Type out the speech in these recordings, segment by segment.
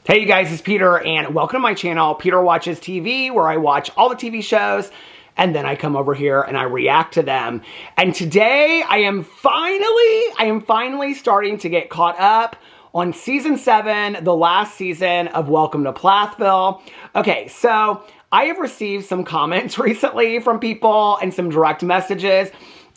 Hey you guys, it's Peter and welcome to my channel, Peter Watches TV, where I watch all the TV shows and then I come over here and I react to them. And today I am finally starting to get caught up on season 7, the last season of Welcome to Plathville. Okay, so I have received some comments recently from people and some direct messages,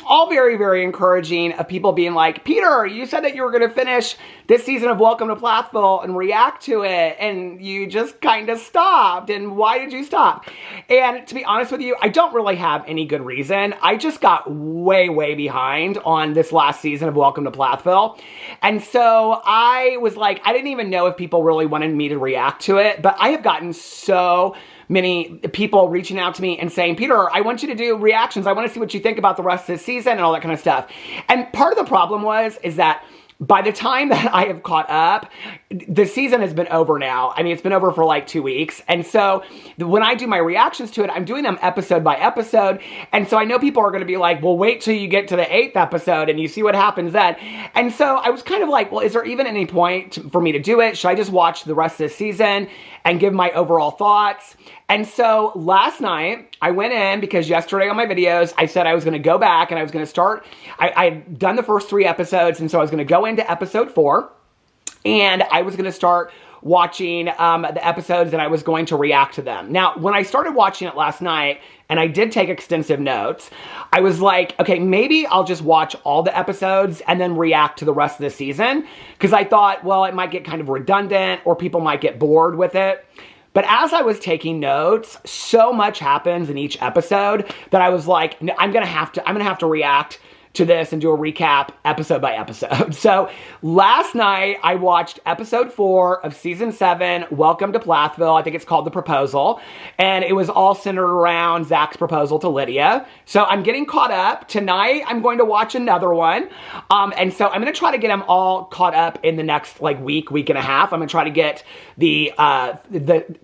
all very, very encouraging, of people being like, Peter, you said that you were going to finish this season of Welcome to Plathville and react to it, and you just kind of stopped, and why did you stop? And to be honest with you, I don't really have any good reason. I just got way behind on this last season of Welcome to Plathville, and so I was like, I didn't even know if people really wanted me to react to it, but I have gotten so many people reaching out to me and saying, Peter, I want you to do reactions. I want to see what you think about the rest of the season and all that kind of stuff. And part of the problem is that by the time that I have caught up, the season has been over now. I mean, it's been over for like 2 weeks. And so when I do my reactions to it, I'm doing them episode by episode. And so I know people are going to be like, well, wait till you get to the 8th episode and you see what happens then. And so I was kind of like, well, is there even any point for me to do it? Should I just watch the rest of the season and give my overall thoughts? And so last night I went in because yesterday on my videos, I said I was going to go back and I was going to start. I'd done the first 3 episodes. And so I was going to go into episode 4 and I was going to start watching the episodes and I was going to react to them. Now, when I started watching it last night, and I did take extensive notes, I was like, okay, maybe I'll just watch all the episodes and then react to the rest of the season. Because I thought, well, it might get kind of redundant or people might get bored with it. But as I was taking notes, so much happens in each episode that I was like, I'm gonna have to react to this and do a recap episode by episode. So last night I watched episode 4 of season 7, Welcome to Plathville. I think it's called The Proposal. And it was all centered around Zach's proposal to Lydia. So I'm getting caught up. Tonight I'm going to watch another one. And so I'm going to try to get them all caught up in the next like week and a half. I'm going to try to get the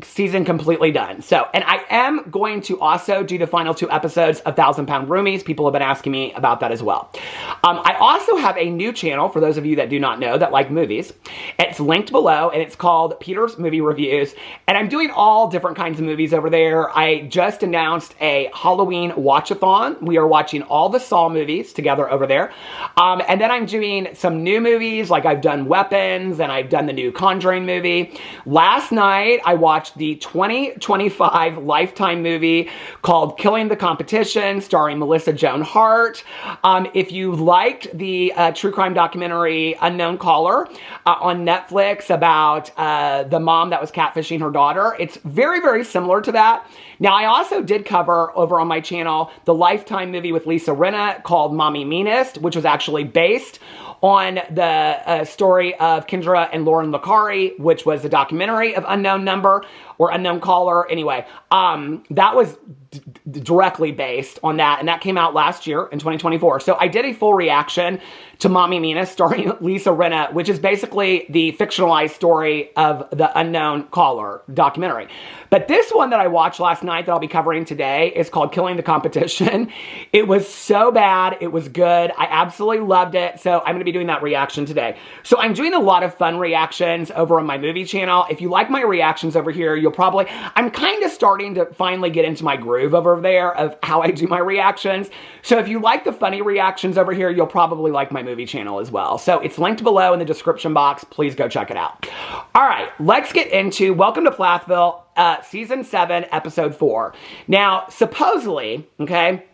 season completely done. So, and I am going to also do the final 2 episodes of 1,000 Pound Roomies. People have been asking me about that as well. I also have a new channel for those of you that do not know that like movies. It's linked below and it's called Peter's Movie Reviews. And I'm doing all different kinds of movies over there. I just announced a Halloween watch-a-thon. We are watching all the Saw movies together over there. And then I'm doing some new movies, like I've done Weapons and I've done the new Conjuring movie. Last night, I watched the 2025 Lifetime movie called Killing the Competition, starring Melissa Joan Hart. If you liked the true crime documentary Unknown Caller on Netflix about the mom that was catfishing her daughter, it's very similar to that. Now, I also did cover over on my channel the Lifetime movie with Lisa Rinna called Mommy Meanest, which was actually based on the story of Kendra and Lauren Licari, which was a documentary of Unknown Number or Unknown Caller. Anyway, that was directly based on that, and that came out last year in 2024. So I did a full reaction to Mommy Meanest starring Lisa Rinna, which is basically the fictionalized story of the Unknown Caller documentary. But this one that I watched last night that I'll be covering today is called Killing the Competition. It was so bad. It was good. I absolutely loved it. So I'm going to be doing that reaction today. So I'm doing a lot of fun reactions over on my movie channel. If you like my reactions over here, I'm kind of starting to finally get into my groove over there of how I do my reactions. So if you like the funny reactions over here, you'll probably like my movie channel as well. So it's linked below in the description box. Please go check it out. All right, let's get into Welcome to Plathville, season 7, episode 4. Now, supposedly, okay,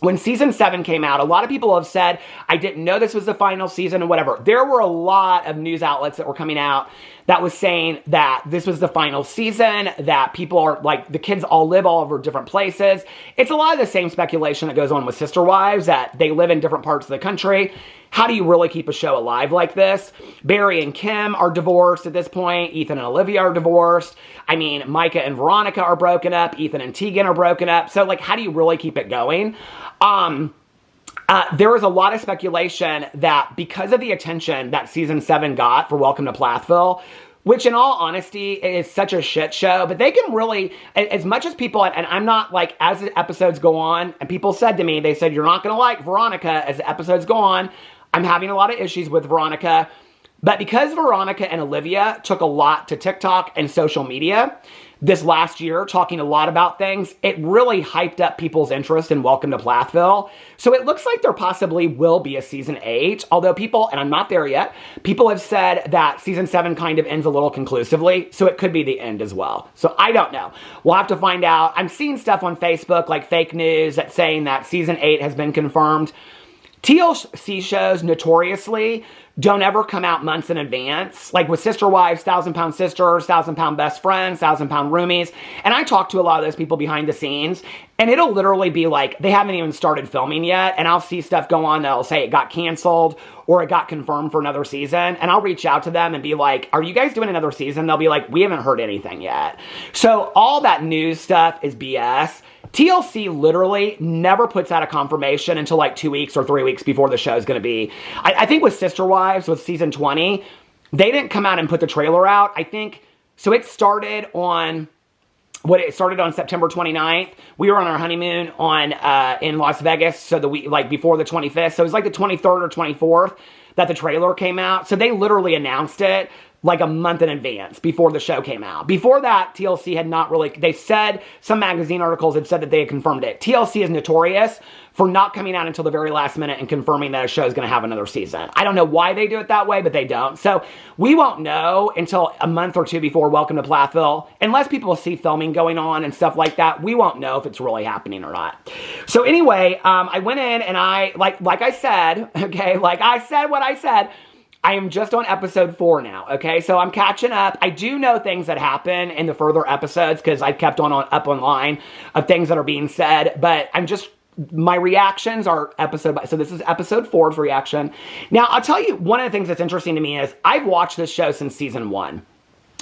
when season 7 came out, a lot of people have said, I didn't know this was the final season and whatever. There were a lot of news outlets that were coming out that was saying that this was the final season, that people are like, the kids all live all over different places. It's a lot of the same speculation that goes on with Sister Wives, that they live in different parts of the country. How do you really keep a show alive like this? Barry and Kim are divorced at this point. Ethan and Olivia are divorced. I mean, Micah and Veronica are broken up. Ethan and Tegan are broken up. So like, how do you really keep it going? There was a lot of speculation that because of the attention that season 7 got for Welcome to Plathville, which in all honesty is such a shit show, but they can really, as much as people, and I'm not like, as the episodes go on, and people said to me, they said, you're not going to like Veronica as the episodes go on. I'm having a lot of issues with Veronica. But because Veronica and Olivia took a lot to TikTok and social media this last year, talking a lot about things, it really hyped up people's interest in Welcome to Plathville. So it looks like there possibly will be a season 8, although people, and I'm not there yet, people have said that season 7 kind of ends a little conclusively, so it could be the end as well. So I don't know. We'll have to find out. I'm seeing stuff on Facebook, like fake news, that's saying that season 8 has been confirmed. TLC shows notoriously don't ever come out months in advance. Like with Sister Wives, 1,000-Pound Sisters, 1,000-Pound Best Friends, 1,000-Pound Roomies. And I talk to a lot of those people behind the scenes, and it'll literally be like, they haven't even started filming yet, and I'll see stuff go on that'll say it got canceled or it got confirmed for another season, and I'll reach out to them and be like, are you guys doing another season? They'll be like, we haven't heard anything yet. So all that news stuff is BS. TLC literally never puts out a confirmation until like 2 weeks or 3 weeks before the show is going to be. I think with Sister Wives, with season 20, they didn't come out and put the trailer out. I think, so it started on September 29th. We were on our honeymoon in Las Vegas, so the week, like before the 25th. So it was like the 23rd or 24th that the trailer came out. So they literally announced it like a month in advance before the show came out. Before that, TLC had not really, they said, some magazine articles had said that they had confirmed it. TLC is notorious for not coming out until the very last minute and confirming that a show is going to have another season. I don't know why they do it that way, but they don't. So we won't know until a month or two before Welcome to Plathville. Unless people see filming going on and stuff like that, we won't know if it's really happening or not. So anyway, I went in and I, like I said, okay, like I said what I said, I am just on episode 4 now, okay? So I'm catching up. I do know things that happen in the further episodes because I've kept up online of things that are being said, but my reactions are so this is episode 4's reaction. Now, I'll tell you, one of the things that's interesting to me is I've watched this show since season 1.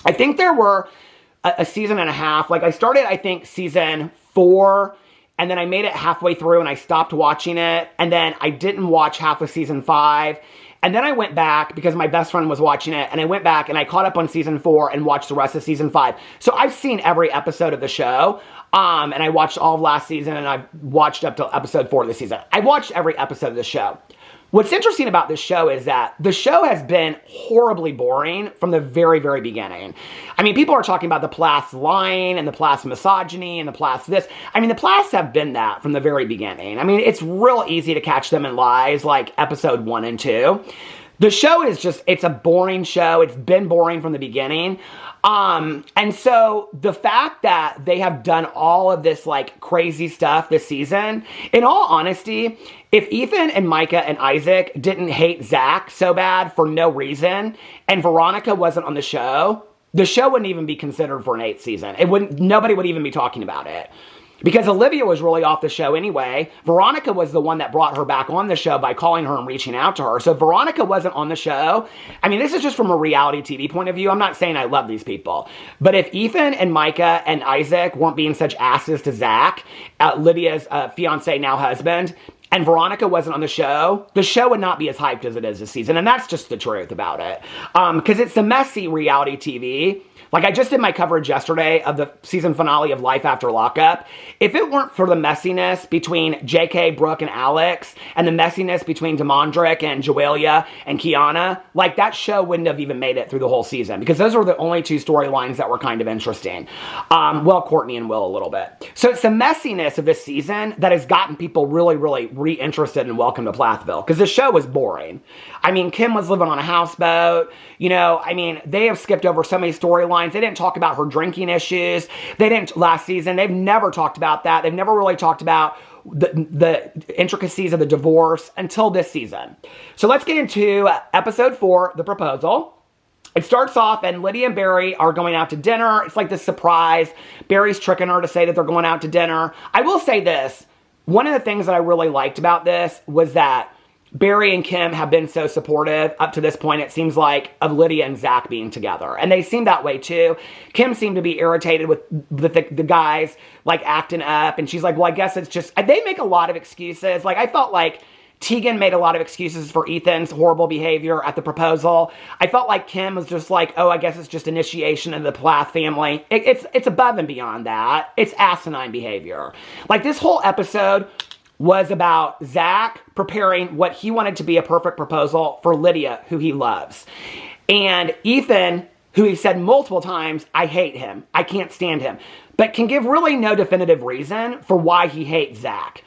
I think there were a season and a half. Like I started, I think, season 4, and then I made it halfway through and I stopped watching it, and then I didn't watch half of season 5. And then I went back because my best friend was watching it, and I went back and I caught up on season 4 and watched the rest of season 5. So I've seen every episode of the show, and I watched all of last season, and I've watched up to episode 4 of the season. I watched every episode of the show. What's interesting about this show is that the show has been horribly boring from the very, very beginning. I mean, people are talking about the Plaths lying and the Plaths misogyny and the Plaths this. I mean, the Plaths have been that from the very beginning. I mean, it's real easy to catch them in lies like episode 1 and 2. The show is just, it's a boring show. It's been boring from the beginning. And so the fact that they have done all of this like crazy stuff this season, in all honesty, if Ethan and Micah and Isaac didn't hate Zach so bad for no reason, and Veronica wasn't on the show wouldn't even be considered for an 8th season. Nobody would even be talking about it. Because Olivia was really off the show anyway. Veronica was the one that brought her back on the show by calling her and reaching out to her. So if Veronica wasn't on the show, I mean, this is just from a reality TV point of view. I'm not saying I love these people. But if Ethan and Micah and Isaac weren't being such asses to Zach, Lydia's fiance, now husband, and Veronica wasn't on the show would not be as hyped as it is this season. And that's just the truth about it. Because it's a messy reality TV. Like, I just did my coverage yesterday of the season finale of Life After Lockup. If it weren't for the messiness between JK, Brooke, and Alex, and the messiness between Demondrick and Joelia and Kiana, like, that show wouldn't have even made it through the whole season, because those were the only 2 storylines that were kind of interesting. Well, Courtney and Will a little bit. So it's the messiness of this season that has gotten people really, really re-interested in Welcome to Plathville, because the show was boring. I mean, Kim was living on a houseboat. You know, I mean, they have skipped over so many storylines. They didn't talk about her drinking issues. They didn't last season. They've never talked about that. They've never really talked about the intricacies of the divorce until this season. So let's get into episode 4, The Proposal. It starts off and Lydia and Barry are going out to dinner. It's like this surprise. Barry's tricking her to say that they're going out to dinner. I will say this. One of the things that I really liked about this was that Barry and Kim have been so supportive up to this point, it seems like, of Lydia and Zach being together. And they seem that way too. Kim seemed to be irritated with the guys, like, acting up. And she's like, well, I guess it's just, they make a lot of excuses. Like, I felt like Tegan made a lot of excuses for Ethan's horrible behavior at the proposal. I felt like Kim was just like, oh, I guess it's just initiation of the Plath family. It's above and beyond that. It's asinine behavior. Like, this whole episode was about Zach preparing what he wanted to be a perfect proposal for Lydia, who he loves. And Ethan, who he said multiple times, I hate him, I can't stand him, but can give really no definitive reason for why he hates Zach,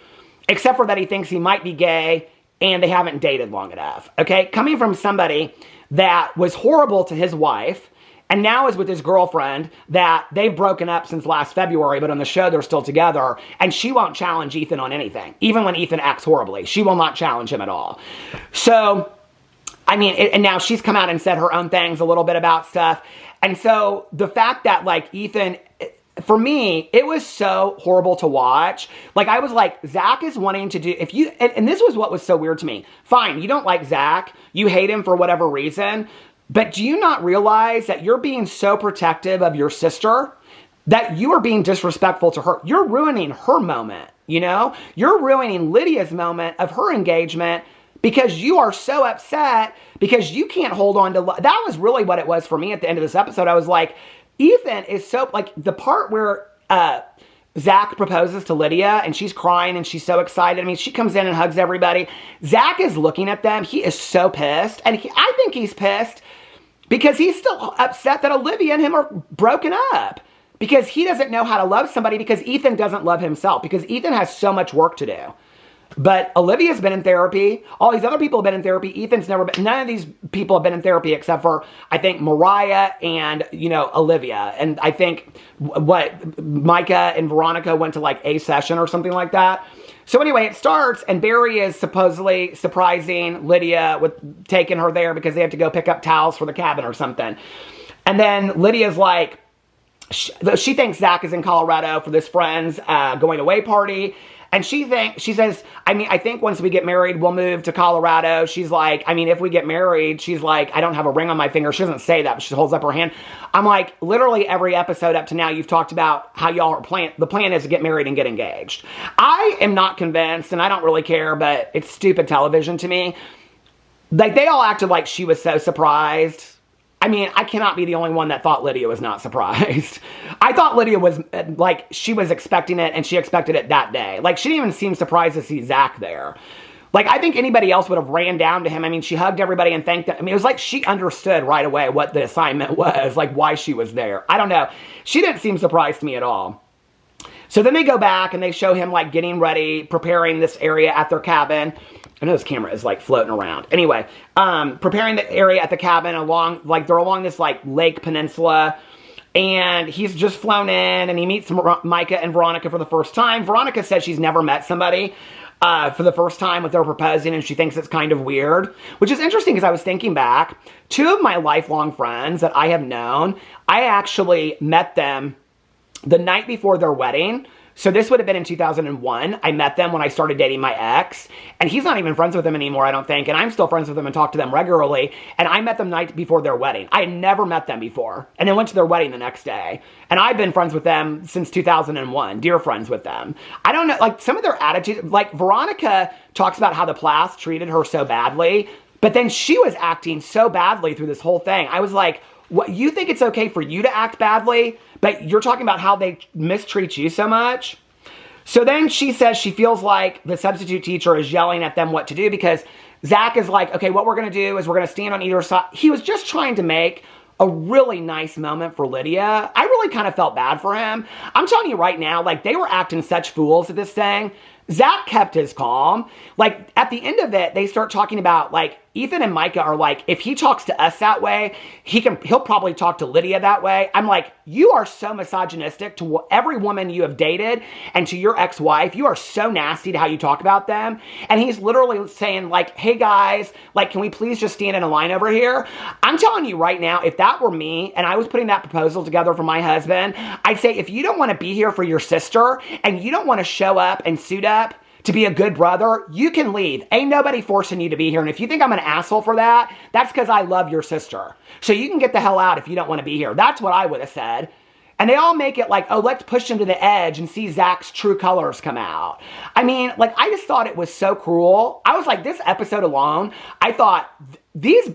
except for that he thinks he might be gay and they haven't dated long enough, okay? Coming from somebody that was horrible to his wife and now is with his girlfriend that they've broken up since last February, but on the show they're still together, and she won't challenge Ethan on anything. Even when Ethan acts horribly, she will not challenge him at all. So, I mean, and now she's come out and said her own things a little bit about stuff. And so the fact that, like, Ethan, for me, it was so horrible to watch. Like, I was like, Zach is wanting to do, if you, and this was what was so weird to me. Fine, you don't like Zach, you hate him for whatever reason, but do you not realize that you're being so protective of your sister that you are being disrespectful to her? You're ruining her moment, you know? You're ruining Lydia's moment of her engagement because you are so upset because you can't hold on to that was really what it was for me at the end of this episode. I was like, Ethan is so, like, the part where Zach proposes to Lydia and she's crying and she's so excited. I mean, she comes in and hugs everybody. Zach is looking at them. He is so pissed. And I think he's pissed because he's still upset that Olivia and him are broken up. Because he doesn't know how to love somebody because Ethan doesn't love himself. Because Ethan has so much work to do. But Olivia's been in therapy. All these other people have been in therapy. Ethan's never been. None of these people have been in therapy except for, I think, Mariah and, you know, Olivia. And I think, Micah and Veronica went to, like, a session or something like that. So anyway, it starts, and Barry is supposedly surprising Lydia with taking her there because they have to go pick up towels for the cabin or something. And then Lydia's like, she thinks Zach is in Colorado for this friend's going away party. And she says, I mean, I think once we get married, we'll move to Colorado. She's like, I mean, if we get married, she's like, I don't have a ring on my finger. She doesn't say that, but she holds up her hand. I'm like, literally every episode up to now, you've talked about how y'all are the plan is to get married and get engaged. I am not convinced, and I don't really care, but it's stupid television to me. Like, they all acted like she was so surprised. I mean, I cannot be the only one that thought Lydia was not surprised. I thought Lydia was, like, she was expecting it, and she expected it that day. Like, she didn't even seem surprised to see Zach there. Like, I think anybody else would have ran down to him. I mean, she hugged everybody and thanked them. I mean, it was like she understood right away what the assignment was, like, why she was there. I don't know. She didn't seem surprised to me at all. So then they go back, and they show him, like, getting ready, preparing this area at their cabin. I know this camera is, like, floating around. Anyway, preparing the area at the cabin along, like, they're along this, like, lake peninsula. And he's just flown in, and he meets Micah and Veronica for the first time. Veronica says she's never met somebody for the first time with their proposing, and she thinks it's kind of weird. Which is interesting, because I was thinking back. Two of my lifelong friends that I have known, I actually met them the night before their wedding. So this would have been in 2001. I met them when I started dating my ex. And he's not even friends with them anymore, I don't think. And I'm still friends with them and talk to them regularly. And I met them the night before their wedding. I had never met them before. And then went to their wedding the next day. And I've been friends with them since 2001. Dear friends with them. I don't know, like, some of their attitude, like, Veronica talks about how the Plaths treated her so badly. But then she was acting so badly through this whole thing. I was like, what, you think it's okay for you to act badly, but you're talking about how they mistreat you so much? So then she says she feels like the substitute teacher is yelling at them what to do because Zach is like, okay, what we're going to do is we're going to stand on either side. He was just trying to make a really nice moment for Lydia. I really kind of felt bad for him. I'm telling you right now, like, they were acting such fools at this thing. Zach kept his calm. Like, at the end of it, they start talking about, like, Ethan and Micah are like, if he talks to us that way, he'll probably talk to Lydia that way. I'm like, you are so misogynistic to every woman you have dated and to your ex-wife. You are so nasty to how you talk about them. And he's literally saying, like, hey guys, like, can we please just stand in a line over here? I'm telling you right now, if that were me and I was putting that proposal together for my husband, I'd say, if you don't want to be here for your sister and you don't want to show up and suit up to be a good brother, you can leave. Ain't nobody forcing you to be here. And if you think I'm an asshole for that, that's because I love your sister. So you can get the hell out if you don't want to be here. That's what I would have said. And they all make it like, oh, let's push him to the edge and see Zach's true colors come out. I mean, like, I just thought it was so cruel. I was like, this episode alone, I thought, these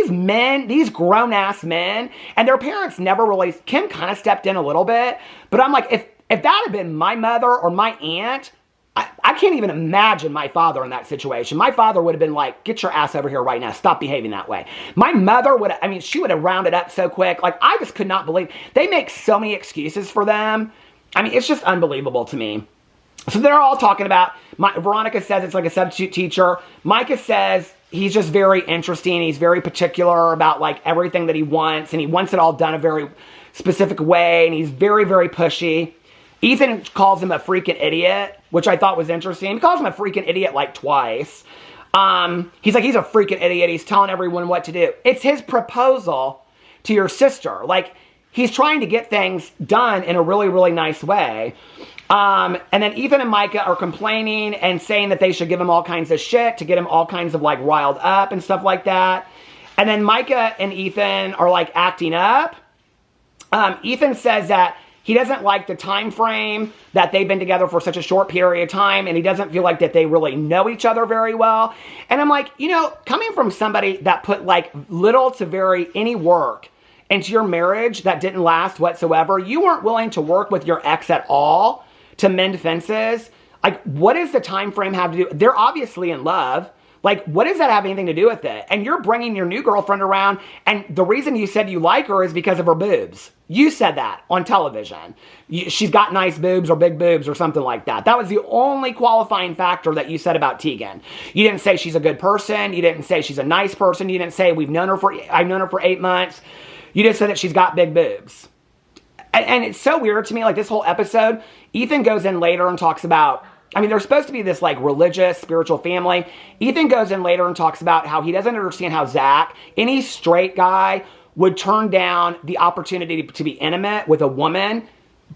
men, these grown-ass men, and their parents never really, Kim kind of stepped in a little bit, but I'm like, if that had been my mother or my aunt, I can't even imagine my father in that situation. My father would have been like, get your ass over here right now. Stop behaving that way. My mother would have, I mean, she would have rounded up so quick. Like, I just could not believe. They make so many excuses for them. I mean, it's just unbelievable to me. So they're all talking about, Veronica says it's like a substitute teacher. Micah says he's just very interesting. He's very particular about like everything that he wants. And he wants it all done a very specific way. And he's very, very pushy. Ethan calls him a freaking idiot, which I thought was interesting. He calls him a freaking idiot like twice. He's like, he's a freaking idiot. He's telling everyone what to do. It's his proposal to your sister. Like, he's trying to get things done in a really, really nice way. And then Ethan and Micah are complaining and saying that they should give him all kinds of shit to get him all kinds of like riled up and stuff like that. And then Micah and Ethan are like acting up. Ethan says that he doesn't like the time frame that they've been together for such a short period of time, and he doesn't feel like that they really know each other very well. And I'm like, you know, coming from somebody that put like little to very any work into your marriage that didn't last whatsoever, you weren't willing to work with your ex at all to mend fences. Like, what does the time frame have to do? They're obviously in love. Like, what does that have anything to do with it? And you're bringing your new girlfriend around, and the reason you said you like her is because of her boobs. You said that on television. She's got nice boobs or big boobs or something like that. That was the only qualifying factor that you said about Tegan. You didn't say she's a good person. You didn't say she's a nice person. You didn't say I've known her for 8 months. You just said that she's got big boobs. And it's so weird to me, like this whole episode, Ethan goes in later and talks about, I mean, they're supposed to be this like religious, spiritual family. Ethan goes in later and talks about how he doesn't understand how Zach, any straight guy, would turn down the opportunity to be intimate with a woman.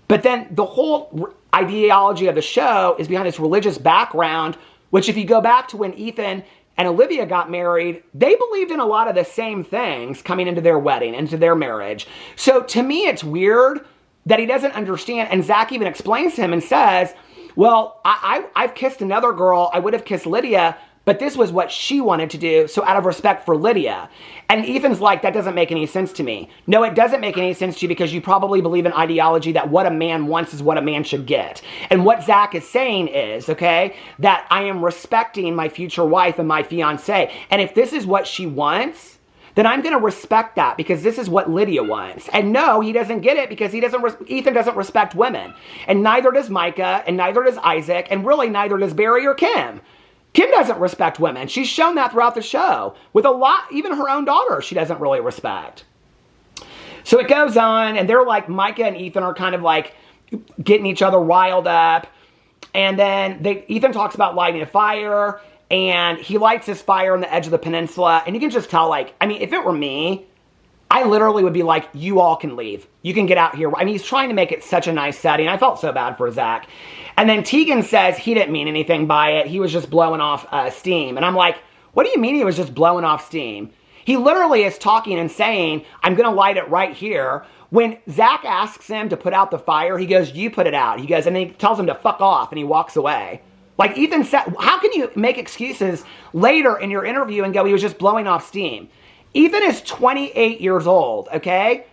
But then the whole ideology of the show is behind this religious background, which if you go back to when Ethan and Olivia got married, they believed in a lot of the same things coming into their wedding, into their marriage. So to me, it's weird that he doesn't understand. And Zach even explains to him and says, well, I've kissed another girl. I would have kissed Lydia, but this was what she wanted to do, so out of respect for Lydia. And Ethan's like, that doesn't make any sense to me. No, it doesn't make any sense to you because you probably believe in ideology that what a man wants is what a man should get. And what Zach is saying is, okay, that I am respecting my future wife and my fiance. And if this is what she wants, then I'm going to respect that because this is what Lydia wants. And no, he doesn't get it because Ethan doesn't respect women. And neither does Micah, and neither does Isaac, and really neither does Barry or Kim. Kim doesn't respect women. She's shown that throughout the show. With a lot, even her own daughter, she doesn't really respect. So it goes on, and they're like, Micah and Ethan are kind of like getting each other riled up. And then Ethan talks about lighting a fire, and he lights this fire on the edge of the peninsula. And you can just tell, like, I mean, if it were me, I literally would be like, you all can leave. You can get out here. I mean, he's trying to make it such a nice setting. I felt so bad for Zach. And then Tegan says he didn't mean anything by it. He was just blowing off steam. And I'm like, what do you mean he was just blowing off steam? He literally is talking and saying, I'm going to light it right here. When Zach asks him to put out the fire, he goes, you put it out. He goes, and he tells him to fuck off, and he walks away. Like Ethan said, how can you make excuses later in your interview and go, he was just blowing off steam? Ethan is 28 years old, okay?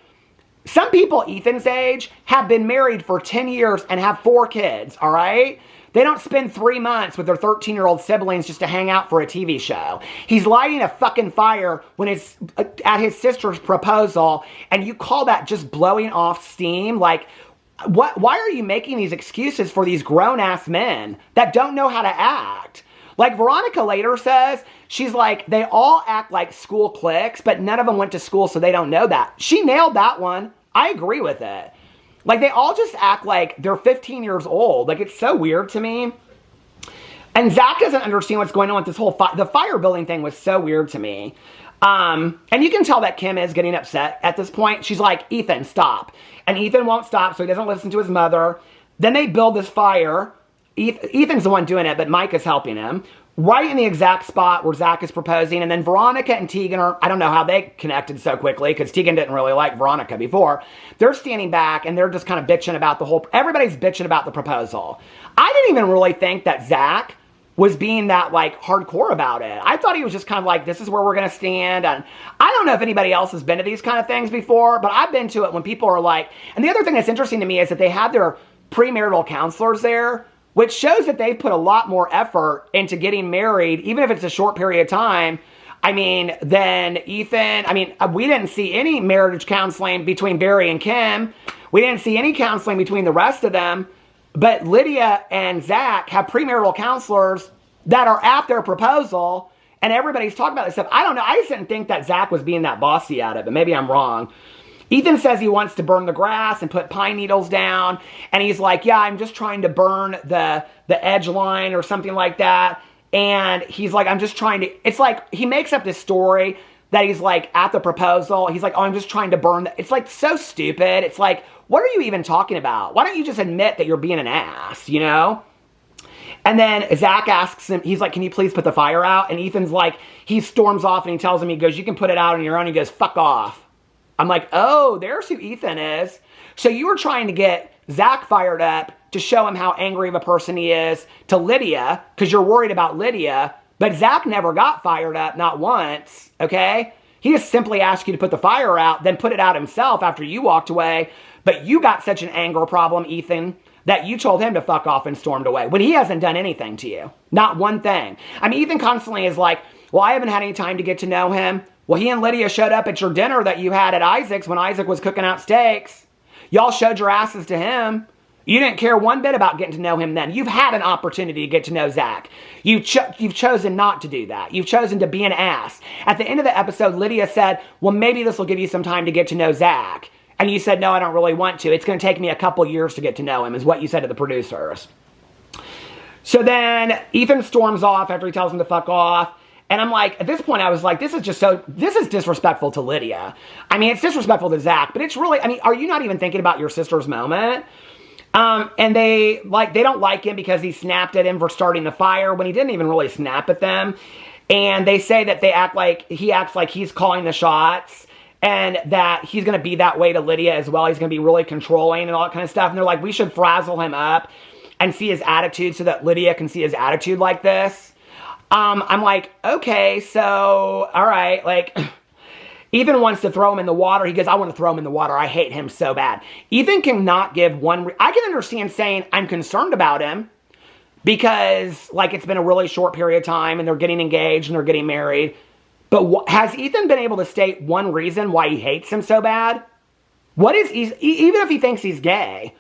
Some people Ethan's age have been married for 10 years and have 4 kids, all right? They don't spend 3 months with their 13-year-old siblings just to hang out for a TV show. He's lighting a fucking fire when it's at his sister's proposal, and you call that just blowing off steam? Like, why are you making these excuses for these grown-ass men that don't know how to act? Like Veronica later says, she's like, they all act like school cliques, but none of them went to school, so they don't know that. She nailed that one. I agree with it. Like, they all just act like they're 15 years old. Like, it's so weird to me. And Zach doesn't understand what's going on with this whole the fire building thing was so weird to me. And you can tell that Kim is getting upset at this point. She's like, Ethan, stop. And Ethan won't stop, so he doesn't listen to his mother. Then they build this fire. Ethan's the one doing it, but Mike is helping him. Right in the exact spot where Zach is proposing. And then Veronica and Tegan are, I don't know how they connected so quickly, because Tegan didn't really like Veronica before. They're standing back, and they're just kind of bitching about everybody's bitching about the proposal. I didn't even really think that Zach was being that, like, hardcore about it. I thought he was just kind of like, this is where we're going to stand. And I don't know if anybody else has been to these kind of things before, but I've been to it when people are like, and the other thing that's interesting to me is that they have their premarital counselors there. which shows that they've put a lot more effort into getting married, even if it's a short period of time. I mean, than Ethan. I mean, we didn't see any marriage counseling between Barry and Kim. We didn't see any counseling between the rest of them. But Lydia and Zach have premarital counselors that are at their proposal, and everybody's talking about this stuff. I don't know. I just didn't think that Zach was being that bossy at it, but maybe I'm wrong. Ethan says he wants to burn the grass and put pine needles down, and he's like, yeah, I'm just trying to burn the edge line or something like that. And he's like, I'm just trying to, it's like, he makes up this story that he's like, at the proposal, he's like, oh, I'm just trying to burn it's like so stupid. It's like, what are you even talking about? Why don't you just admit that you're being an ass, you know? And then Zach asks him, he's like, can you please put the fire out? And Ethan's like, he storms off and he tells him, he goes, you can put it out on your own. He goes, fuck off. I'm like, oh, there's who Ethan is. So you were trying to get Zach fired up to show him how angry of a person he is to Lydia, because you're worried about Lydia, but Zach never got fired up, not once, okay? He just simply asked you to put the fire out, then put it out himself after you walked away, but you got such an anger problem, Ethan, that you told him to fuck off and stormed away, when he hasn't done anything to you. Not one thing. I mean, Ethan constantly is like, well, I haven't had any time to get to know him. Well, he and Lydia showed up at your dinner that you had at Isaac's when Isaac was cooking out steaks. Y'all showed your asses to him. You didn't care one bit about getting to know him then. You've had an opportunity to get to know Zach. You've chosen not to do that. You've chosen to be an ass. At the end of the episode, Lydia said, well, maybe this will give you some time to get to know Zach. And you said, no, I don't really want to. It's going to take me a couple years to get to know him, is what you said to the producers. So then Ethan storms off after he tells him to fuck off. And I'm like, at this point, I was like, this is disrespectful to Lydia. I mean, it's disrespectful to Zach, but it's really, I mean, are you not even thinking about your sister's moment? And they don't like him because he snapped at him for starting the fire when he didn't even really snap at them. And they say that he acts like he's calling the shots and that he's going to be that way to Lydia as well. He's going to be really controlling and all that kind of stuff. And they're like, we should frazzle him up and see his attitude so that Lydia can see his attitude like this. I'm like, okay, so, all right, like, Ethan wants to throw him in the water. He goes, I want to throw him in the water. I hate him so bad. Ethan cannot give one, I can understand saying I'm concerned about him because, like, it's been a really short period of time and they're getting engaged and they're getting married. But has Ethan been able to state one reason why he hates him so bad? What is, even if he thinks he's gay,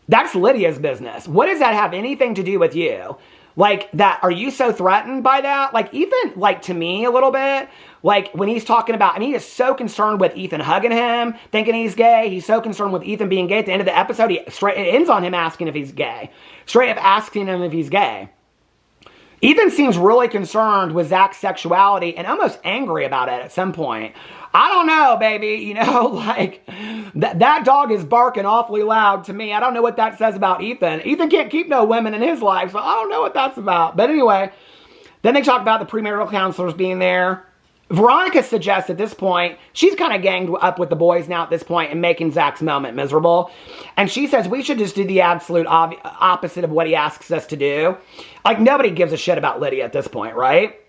that's Lydia's business. What does that have anything to do with you? Like, that, are you so threatened by that? Like, Ethan, like, to me a little bit, like, when he's talking about, I mean, he is so concerned with Ethan hugging him, thinking he's gay. He's so concerned with Ethan being gay. At the end of the episode, it ends on him asking if he's gay. Straight up asking him if he's gay. Ethan seems really concerned with Zach's sexuality and almost angry about it at some point. I don't know, baby, you know, like, that dog is barking awfully loud to me. I don't know what that says about Ethan. Ethan can't keep no women in his life, so I don't know what that's about. But anyway, then they talk about the premarital counselors being there. Veronica suggests at this point, she's kind of ganged up with the boys now at this point and making Zach's moment miserable. And she says we should just do the absolute opposite of what he asks us to do. Like, nobody gives a shit about Lydia at this point, right?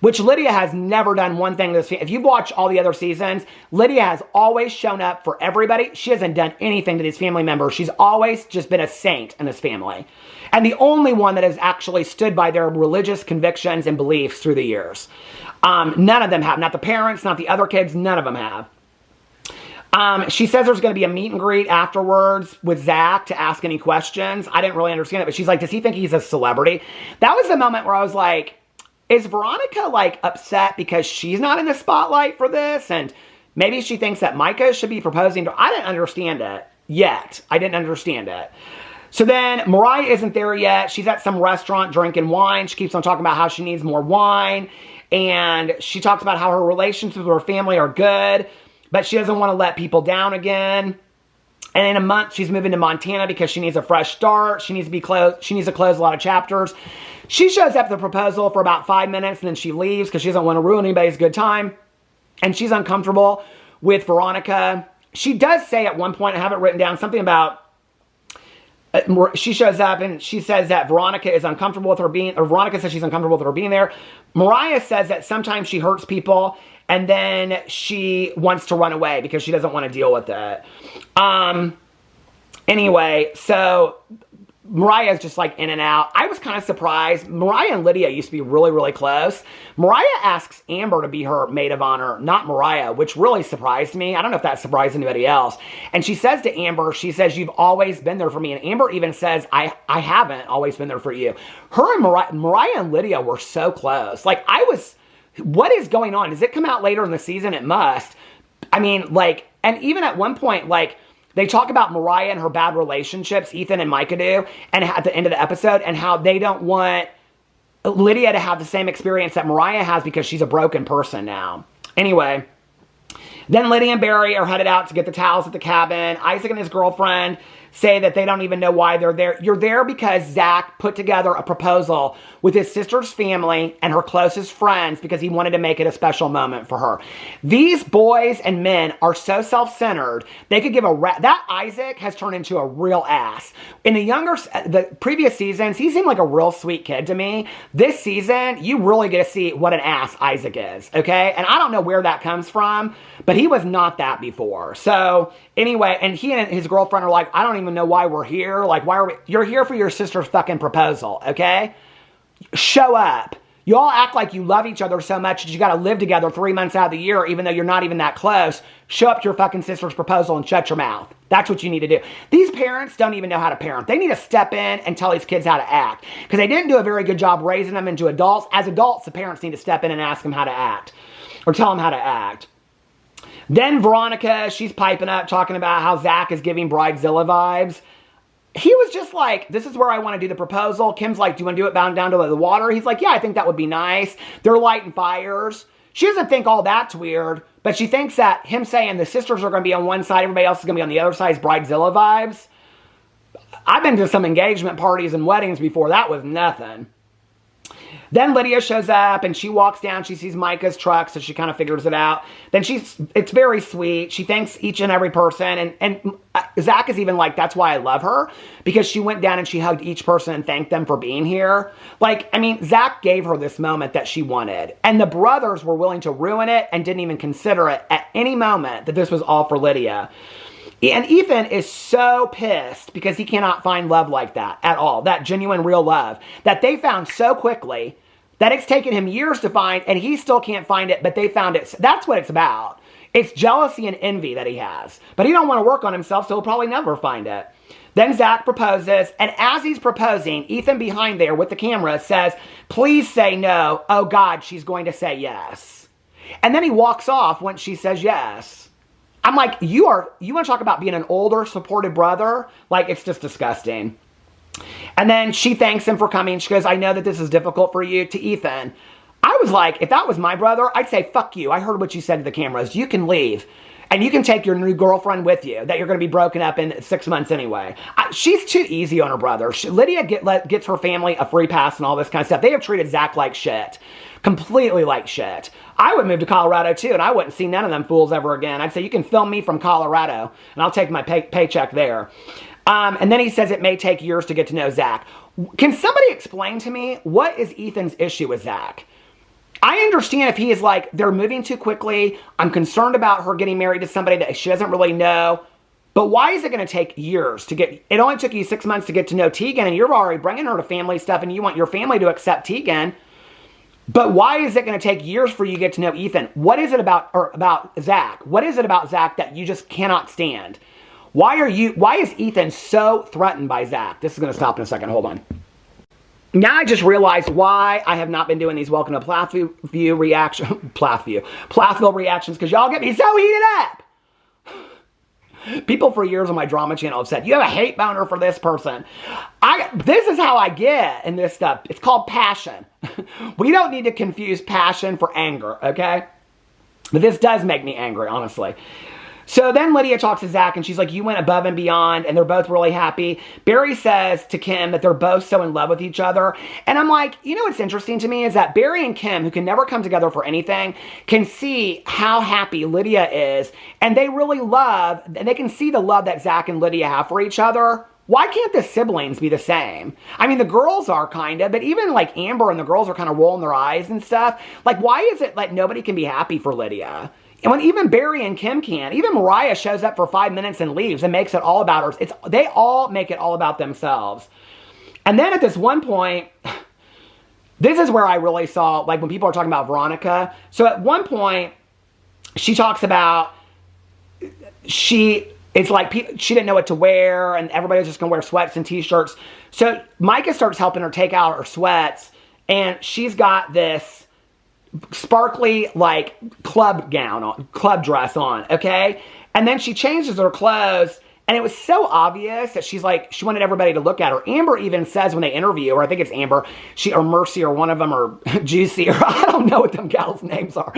Which Lydia has never done one thing this season. If you've watched all the other seasons, Lydia has always shown up for everybody. She hasn't done anything to these family members. She's always just been a saint in this family. And the only one that has actually stood by their religious convictions and beliefs through the years. None of them have. Not the parents, not the other kids. None of them have. She says there's going to be a meet and greet afterwards with Zach to ask any questions. I didn't really understand it, but she's like, does he think he's a celebrity? That was the moment where I was like, is Veronica, like, upset because she's not in the spotlight for this? And maybe she thinks that Micah should be proposing to her. I didn't understand it yet. I didn't understand it. So then Mariah isn't there yet. She's at some restaurant drinking wine. She keeps on talking about how she needs more wine. And she talks about how her relationships with her family are good, but she doesn't want to let people down again. And in a month, she's moving to Montana because she needs a fresh start. She needs to close a lot of chapters. She shows up at the proposal for about 5 minutes and then she leaves because she doesn't want to ruin anybody's good time. And she's uncomfortable with Veronica. She does say at one point, I have it written down, something about, she shows up and she says that Veronica is uncomfortable with her being, or Veronica says she's uncomfortable with her being there. Mariah says that sometimes she hurts people and then she wants to run away because she doesn't want to deal with it. Anyway, so Mariah's just like in and out. I was kind of surprised. Mariah and Lydia used to be really, really close. Mariah asks Amber to be her maid of honor, not Mariah, which really surprised me. I don't know if that surprised anybody else. And she says to Amber, she says, you've always been there for me. And Amber even says, I haven't always been there for you. Her and Mariah and Lydia were so close. Like, what is going on? Does it come out later in the season? It must. I mean, like, and even at one point, like, they talk about Mariah and her bad relationships, Ethan and Micah do, and at the end of the episode, and how they don't want Lydia to have the same experience that Mariah has because she's a broken person now. Anyway, then Lydia and Barry are headed out to get the towels at the cabin. Isaac and his girlfriend say that they don't even know why they're there. You're there because Zach put together a proposal with his sister's family and her closest friends because he wanted to make it a special moment for her. These boys and men are so self-centered, they could give that Isaac has turned into a real ass. In the previous seasons, he seemed like a real sweet kid to me. This season, you really get to see what an ass Isaac is, okay? And I don't know where that comes from, but he was not that before. So anyway, and he and his girlfriend are like, I don't even know why we're here. Like, why are we? You're here for your sister's fucking proposal, okay? Show up. You all act like you love each other so much that you got to live together 3 months out of the year, even though you're not even that close. Show up to your fucking sister's proposal and shut your mouth. That's what you need to do. These parents don't even know how to parent. They need to step in and tell these kids how to act because they didn't do a very good job raising them into adults. As adults, the parents need to step in and ask them how to act or tell them how to act. Then Veronica, she's piping up, talking about how Zach is giving Bridezilla vibes. He was just like, this is where I want to do the proposal. Kim's like, do you want to do it bound down to the water? He's like, yeah, I think that would be nice. They're lighting fires. She doesn't think all that's weird, but she thinks that him saying the sisters are going to be on one side, everybody else is going to be on the other side is Bridezilla vibes. I've been to some engagement parties and weddings before. That was nothing. Then Lydia shows up and she walks down. She sees Micah's truck, so she kind of figures it out. Then it's very sweet. She thanks each and every person. And Zach is even like, that's why I love her. Because she went down and she hugged each person and thanked them for being here. Like, I mean, Zach gave her this moment that she wanted. And the brothers were willing to ruin it and didn't even consider it at any moment that this was all for Lydia. And Ethan is so pissed because he cannot find love like that at all. That genuine, real love that they found so quickly that it's taken him years to find and he still can't find it, but they found it. That's what it's about. It's jealousy and envy that he has. But he don't want to work on himself, so he'll probably never find it. Then Zach proposes, and as he's proposing, Ethan behind there with the camera says, please say no. Oh God, she's going to say yes. And then he walks off when she says yes. I'm like, you want to talk about being an older, supportive brother? Like, it's just disgusting. And then she thanks him for coming. She goes, I know that this is difficult for you, to Ethan. I was like, if that was my brother, I'd say, fuck you. I heard what you said to the cameras. You can leave. And you can take your new girlfriend with you that you're going to be broken up in 6 months anyway. She's too easy on her brother. Lydia gets her family a free pass and all this kind of stuff. They have treated Zach like shit. Completely like shit. I would move to Colorado too, and I wouldn't see none of them fools ever again. I'd say, you can film me from Colorado, and I'll take my paycheck there. And then he says it may take years to get to know Zach. Can somebody explain to me what is Ethan's issue with Zach? I understand if he is like, they're moving too quickly. I'm concerned about her getting married to somebody that she doesn't really know. But why is it going to take years to get... It only took you 6 months to get to know Tegan, and you're already bringing her to family stuff, and you want your family to accept Tegan. But why is it going to take years for you to get to know Ethan? What is it about Zach? What is it about Zach that you just cannot stand? Why is Ethan so threatened by Zach? This is going to stop in a second. Hold on. Now I just realized why I have not been doing these Welcome to Plathville reactions, because y'all get me so heated up. People for years on my drama channel have said, you have a hate boner for this person. This is how I get in this stuff. It's called passion. We don't need to confuse passion for anger, okay? But this does make me angry, honestly. So then Lydia talks to Zach, and she's like, you went above and beyond, and they're both really happy. Barry says to Kim that they're both so in love with each other. And I'm like, you know what's interesting to me is that Barry and Kim, who can never come together for anything, can see how happy Lydia is, and they really love, and they can see the love that Zach and Lydia have for each other. Why can't the siblings be the same? I mean, the girls are kind of, but even like Amber and the girls are kind of rolling their eyes and stuff. Like, why is it like nobody can be happy for Lydia? And when even Barry and Kim can't, even Mariah shows up for 5 minutes and leaves and makes it all about her. They all make it all about themselves. And then at this one point, this is where I really saw, like when people are talking about Veronica. So at one point, she talks about, it's like she didn't know what to wear and everybody was just going to wear sweats and t-shirts. So Micah starts helping her take out her sweats and she's got this sparkly like club dress on, okay? And then she changes her clothes and it was so obvious that she's like, she wanted everybody to look at her. Amber even says when they interview her, I think it's Amber, or Mercy or one of them, or Juicy, or I don't know what them gals' names are.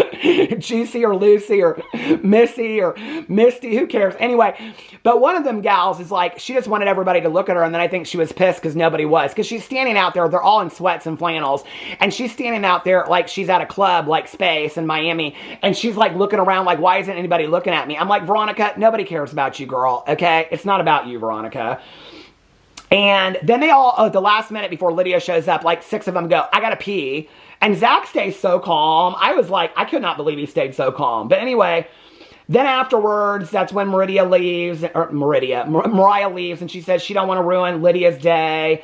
Juicy or Lucy or Missy or Misty, who cares? Anyway, but one of them gals is like, she just wanted everybody to look at her, and then I think she was pissed because nobody was. Because she's standing out there, they're all in sweats and flannels, and she's standing out there like she's at a club like Space in Miami, and she's like looking around like, why isn't anybody looking at me? I'm like, Veronica, nobody cares about you, girl, okay? It's not about you, Veronica. And then they all, at the last minute before Lydia shows up, like 6 of them go, I gotta pee. And Zach stays so calm. I was like, I could not believe he stayed so calm. But anyway, then afterwards, that's when Mariah leaves, and she says she don't want to ruin Lydia's day.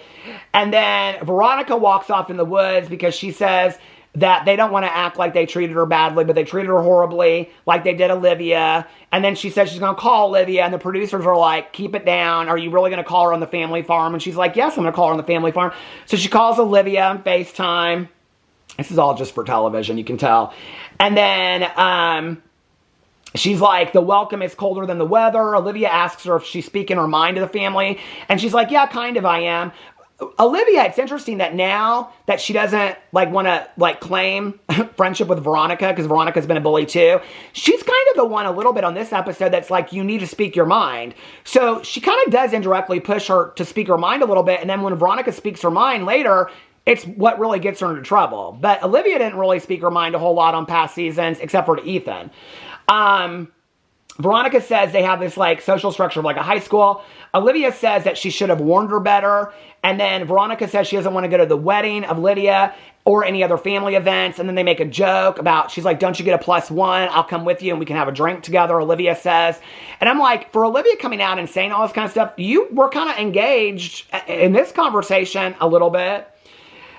And then Veronica walks off in the woods because she says that they don't want to act like they treated her badly, but they treated her horribly, like they did Olivia. And then she says she's going to call Olivia, and the producers are like, keep it down. Are you really going to call her on the family farm? And she's like, yes, I'm going to call her on the family farm. So she calls Olivia on FaceTime. This is all just for television, you can tell. And then she's like, the welcome is colder than the weather. Olivia asks her if she's speaking her mind to the family. And she's like, yeah, kind of I am. Olivia, it's interesting that now that she doesn't like want to like claim friendship with Veronica, because Veronica's been a bully too, she's kind of the one a little bit on this episode that's like, you need to speak your mind. So she kind of does indirectly push her to speak her mind a little bit, and then when Veronica speaks her mind later, it's what really gets her into trouble. But Olivia didn't really speak her mind a whole lot on past seasons, except for to Ethan. Veronica says they have this like social structure of like a high school. Olivia says that she should have warned her better. And then Veronica says she doesn't want to go to the wedding of Lydia or any other family events. And then they make a joke about, she's like, don't you get a +1? I'll come with you and we can have a drink together, Olivia says. And I'm like, for Olivia coming out and saying all this kind of stuff, you were kind of engaged in this conversation a little bit.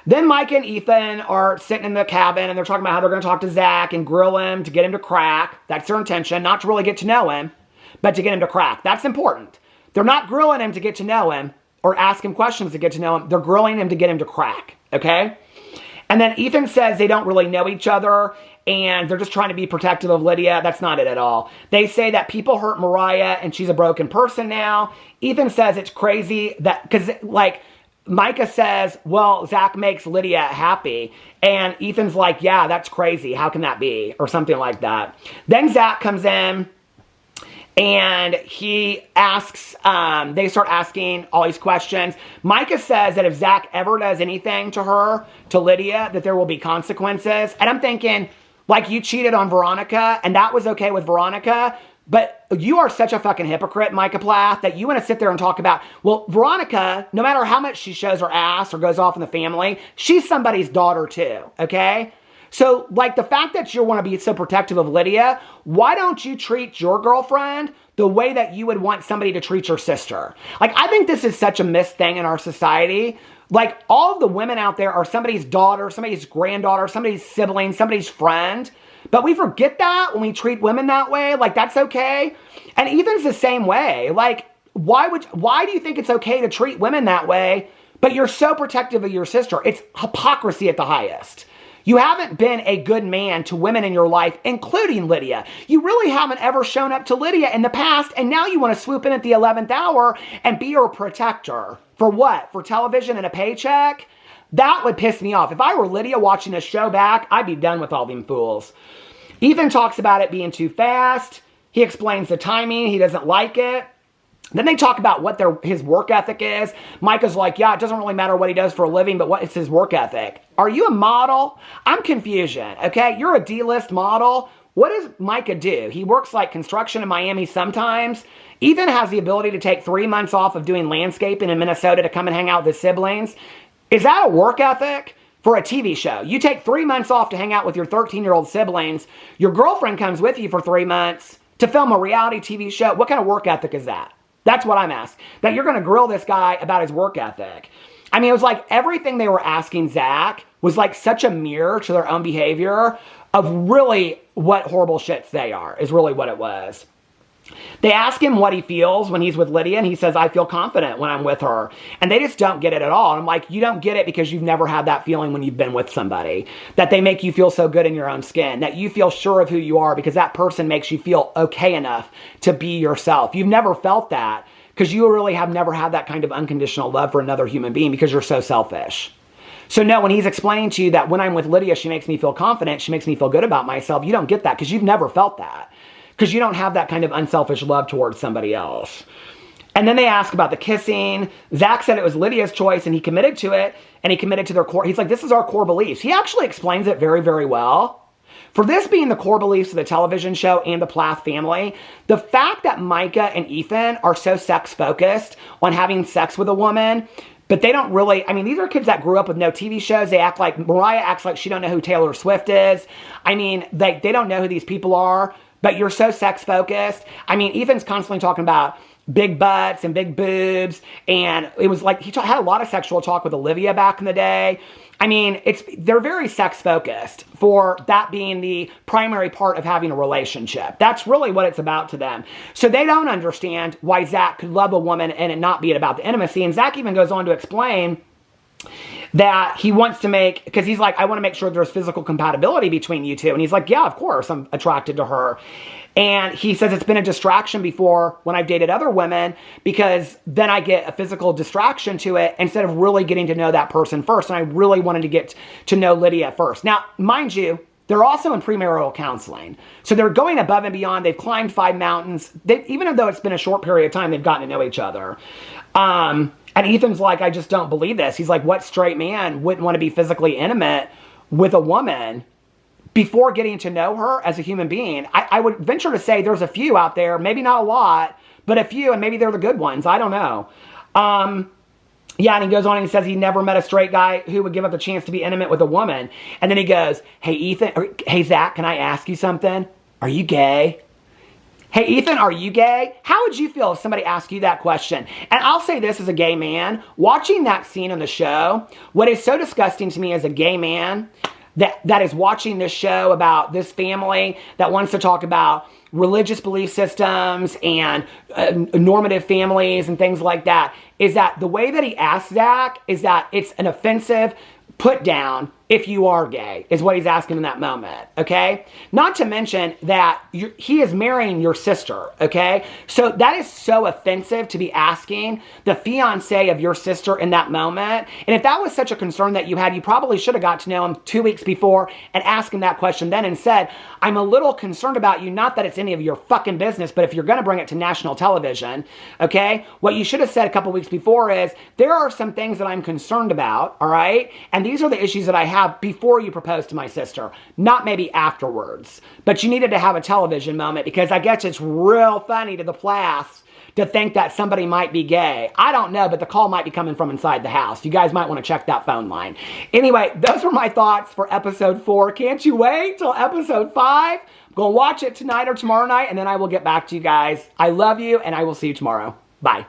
Then Mike and Ethan are sitting in the cabin and they're talking about how they're going to talk to Zach and grill him to get him to crack. That's their intention, not to really get to know him, but to get him to crack. That's important. They're not grilling him to get to know him or ask him questions to get to know him. They're grilling him to get him to crack, okay? And then Ethan says they don't really know each other and they're just trying to be protective of Lydia. That's not it at all. They say that people hurt Mariah and she's a broken person now. Ethan says it's crazy that, because like, Micah says, well, Zach makes Lydia happy. And Ethan's like, yeah, that's crazy. How can that be? Or something like that. Then Zach comes in and he asks, they start asking all these questions. Micah says that if Zach ever does anything to her, to Lydia, that there will be consequences. And I'm thinking, like, you cheated on Veronica and that was okay with Veronica. But you are such a fucking hypocrite, Micah Plath, that you want to sit there and talk about, well, Veronica, no matter how much she shows her ass or goes off in the family, she's somebody's daughter too, okay? So, like, the fact that you want to be so protective of Lydia, why don't you treat your girlfriend the way that you would want somebody to treat your sister? Like, I think this is such a missed thing in our society. Like, all of the women out there are somebody's daughter, somebody's granddaughter, somebody's sibling, somebody's friend. But we forget that when we treat women that way. Like, that's okay. And Ethan's the same way. Like, why do you think it's okay to treat women that way, but you're so protective of your sister? It's hypocrisy at the highest. You haven't been a good man to women in your life, including Lydia. You really haven't ever shown up to Lydia in the past, and now you want to swoop in at the 11th hour and be her protector. For what? For television and a paycheck? That would piss me off. If I were Lydia watching this show back, I'd be done with all them fools. Ethan talks about it being too fast. He explains the timing. He doesn't like it. Then they talk about what his work ethic is. Micah's like, yeah, it doesn't really matter what he does for a living, but it's his work ethic. Are you a model? I'm confusion, okay? You're a D-list model. What does Micah do? He works like construction in Miami sometimes. Ethan has the ability to take 3 months off of doing landscaping in Minnesota to come and hang out with his siblings. Is that a work ethic? for a TV show. You take 3 months off to hang out with your 13-year-old siblings. Your girlfriend comes with you for 3 months to film a reality TV show. What kind of work ethic is that? That's what I'm asking. That you're going to grill this guy about his work ethic. I mean, it was like everything they were asking Zach was like such a mirror to their own behavior of really what horrible shits they are, is really what it was. They ask him what he feels when he's with Lydia, and he says, I feel confident when I'm with her. And they just don't get it at all. And I'm like, you don't get it because you've never had that feeling when you've been with somebody. That they make you feel so good in your own skin. That you feel sure of who you are because that person makes you feel okay enough to be yourself. You've never felt that because you really have never had that kind of unconditional love for another human being because you're so selfish. So no, when he's explaining to you that when I'm with Lydia, she makes me feel confident, she makes me feel good about myself, you don't get that because you've never felt that. Because you don't have that kind of unselfish love towards somebody else. And then they ask about the kissing. Zach said it was Lydia's choice and he committed to it. And he committed to their core. He's like, this is our core beliefs. He actually explains it very, very well. For this being the core beliefs of the television show and the Plath family, the fact that Micah and Ethan are so sex-focused on having sex with a woman, but they don't really, I mean, these are kids that grew up with no TV shows. They act like, Mariah acts like she don't know who Taylor Swift is. I mean, they don't know who these people are. But you're so sex-focused. I mean, Ethan's constantly talking about big butts and big boobs. And it was like, he had a lot of sexual talk with Olivia back in the day. I mean, they're very sex-focused for that being the primary part of having a relationship. That's really what it's about to them. So they don't understand why Zach could love a woman and it not be about the intimacy. And Zach even goes on to explain that he wants to make, because he's like, I want to make sure there's physical compatibility between you two. And he's like, yeah, of course, I'm attracted to her. And he says it's been a distraction before when I've dated other women because then I get a physical distraction to it instead of really getting to know that person first. And I really wanted to get to know Lydia first. Now, mind you, they're also in premarital counseling. So they're going above and beyond. They've climbed 5 mountains. Even though it's been a short period of time, they've gotten to know each other. And Ethan's like, I just don't believe this. He's like, what straight man wouldn't want to be physically intimate with a woman before getting to know her as a human being? I would venture to say there's a few out there, maybe not a lot, but a few, and maybe they're the good ones. I don't know. Yeah, and he goes on and he says he never met a straight guy who would give up the chance to be intimate with a woman. And then he goes, hey, Ethan, or, hey, Zach, can I ask you something? Are you gay? Hey, Ethan, are you gay? How would you feel if somebody asked you that question? And I'll say this as a gay man, watching that scene on the show, what is so disgusting to me as a gay man that is watching this show about this family that wants to talk about religious belief systems and normative families and things like that, is that the way that he asked Zach is that it's an offensive put down if you are gay, is what he's asking in that moment, okay? Not to mention that he is marrying your sister, okay? So that is so offensive to be asking the fiance of your sister in that moment. And if that was such a concern that you had, you probably should have got to know him 2 weeks before and asked him that question then and said, I'm a little concerned about you, not that it's any of your fucking business, but if you're gonna bring it to national television, okay? What you should have said a couple weeks before is, there are some things that I'm concerned about, all right? And these are the issues that I have before you proposed to my sister, not maybe afterwards. But you needed to have a television moment because I guess it's real funny to the Plaths to think that somebody might be gay. I don't know, but the call might be coming from inside the house. You guys might want to check that phone line. Anyway, those were my thoughts for episode 4. Can't you wait till episode 5? I'm going to watch it tonight or tomorrow night, and then I will get back to you guys. I love you, and I will see you tomorrow. Bye.